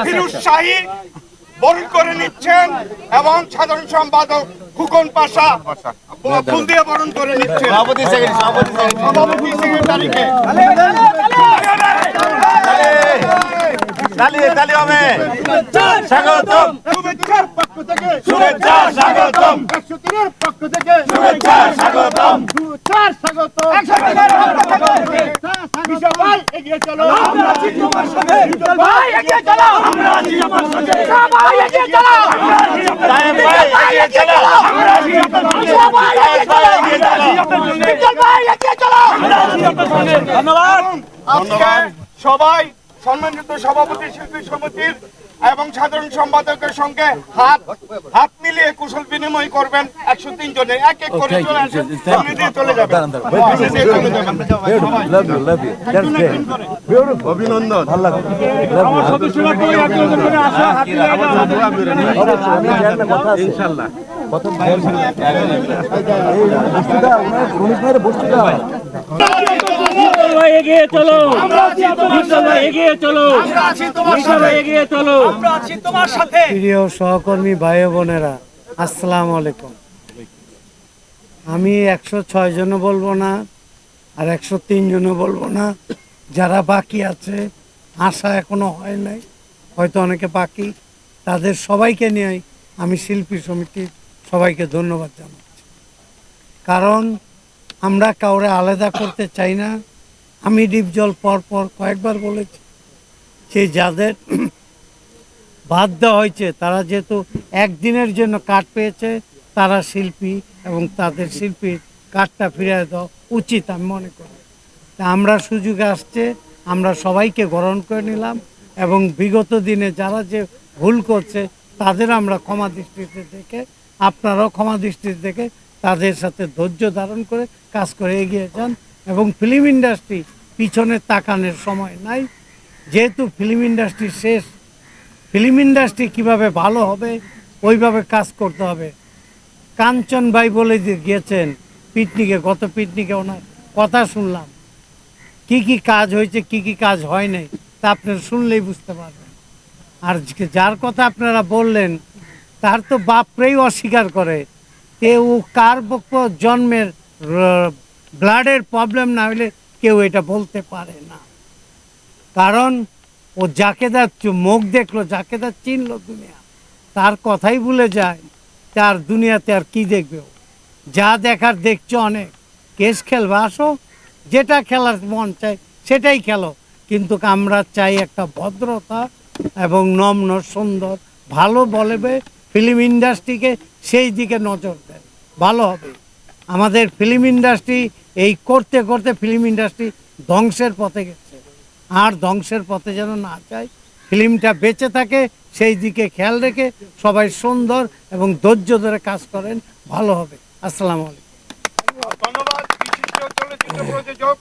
ফিরোজ শাহী বরণ করে নিচ্ছেন এবং সাধারণ সম্পাদক ফুকন পাশা ফুল দিয়ে বরণ করে নিচ্ছেন সভাপতি সেক্রেটারিকে স্বাগতম শুভেচ্ছার পক্ষ থেকে শুভেচ্ছা স্বাগতম 103 এর পক্ষ থেকে শুভেচ্ছা স্বাগতম স্বাগতম বিশাল ভাই এগিয়ে চলো আমরা আছি তোমার সাথে বিশাল ভাই এগিয়ে চলো আমরা আছি তোমার সাথে ভাই এগিয়ে চলো সাহেব ভাই এগিয়ে চলো আমরা আছি আপনার সঙ্গে সাহেব ভাই এগিয়ে চলো বিশাল ভাই এগিয়ে চলো আমরা আছি আপনার সঙ্গে ধন্যবাদ আজকে সবাই সম্মানিত সভাপতি শিল্পী সমিতির এবং সাধারণ সম্পাদকের সঙ্গে হাত মিলিয়ে কুশল বিনিময় করবেন 103 জনে এক এক করে চলে আসেন সামনে দিয়ে চলে যাবেন অভিনন্দন ইনশাল্লাহ এগিয়ে চলো এগিয়ে চলো এগিয়ে চলো প্রিয় সহকর্মী ভাই বোনেরা, আসসালামু আলাইকুম। আমি 106 জনও বলবো না আর 103 জনও বলবো না, যারা বাকি আছে আশা এখনো হয় নাই, হয়তো অনেকে বাকি, তাদের সবাইকে নিয়ে আমি শিল্পী সমিতির সবাইকে ধন্যবাদ জানাচ্ছি। কারণ আমরা কাউরে আলাদা করতে চাই না। আমি ডিপজল পরপর কয়েকবার বলেছি যে যাদের বাদ দেওয়া হয়েছে তারা যেহেতু একদিনের জন্য কার্ড পেয়েছে, তারা শিল্পী এবং তাদের শিল্পীর কার্ডটা ফিরিয়ে দেওয়া উচিত আমি মনে করি। তা আমরা সুযোগে আসছে, আমরা সবাইকে গ্রহণ করে নিলাম এবং বিগত দিনে যারা যে ভুল করছে তাদের আমরা ক্ষমা দৃষ্টিতে দেখে, আপনারাও ক্ষমা দৃষ্টিতে দেখে তাদের সাথে ধৈর্য ধারণ করে কাজ করে এগিয়ে যান। এবং ফিল্ম ইন্ডাস্ট্রি পিছনে তাকানোর সময় নাই, যেহেতু ফিল্ম ইন্ডাস্ট্রি শেষ। ফিল্ম ইন্ডাস্ট্রি কীভাবে ভালো হবে ওইভাবে কাজ করতে হবে। কাঞ্চন ভাই বলে গিয়েছেন পিকনিকে, গত পিকনিকে ওনার কথা শুনলাম, কি কি কাজ হয়েছে কি কি কাজ হয় নাই তা আপনারা শুনলেই বুঝতে পারবেন। আর যার কথা আপনারা বললেন তার তো বাপরেই অস্বীকার করে, কেউ কার পক্ষ জন্মের ব্লাডের প্রবলেম না হলে কেউ এটা বলতে পারে না। কারণ ও যাকে তার মুখ দেখলো, যাকে তার চিনলো দুনিয়া, তার কথাই ভুলে যায়, তার দুনিয়াতে আর কি দেখবে। যা দেখার দেখছো অনেক, কেস খেলবে, আসো, যেটা খেলার মন চায় সেটাই খেলো, কিন্তু আমরা চাই একটা ভদ্রতা এবং নম্র সুন্দর ভালো বলবে। ফিল্ম ইন্ডাস্ট্রিকে সেই দিকে নজর দেন, ভালো হবে। আমাদের ফিল্ম ইন্ডাস্ট্রি এই করতে করতে ফিল্ম ইন্ডাস্ট্রি ধ্বংসের পথে গেছে, আর ধ্বংসের পথে যেন না যায়, ফিল্মটা বেঁচে থাকে সেই দিকে খেয়াল রেখে সবাই সুন্দর এবং ধৈর্য ধরে কাজ করেন, ভালো হবে। আসসালামু আলাইকুম। ধন্যবাদ বিশিষ্ট চলচ্চিত্র প্রযোজক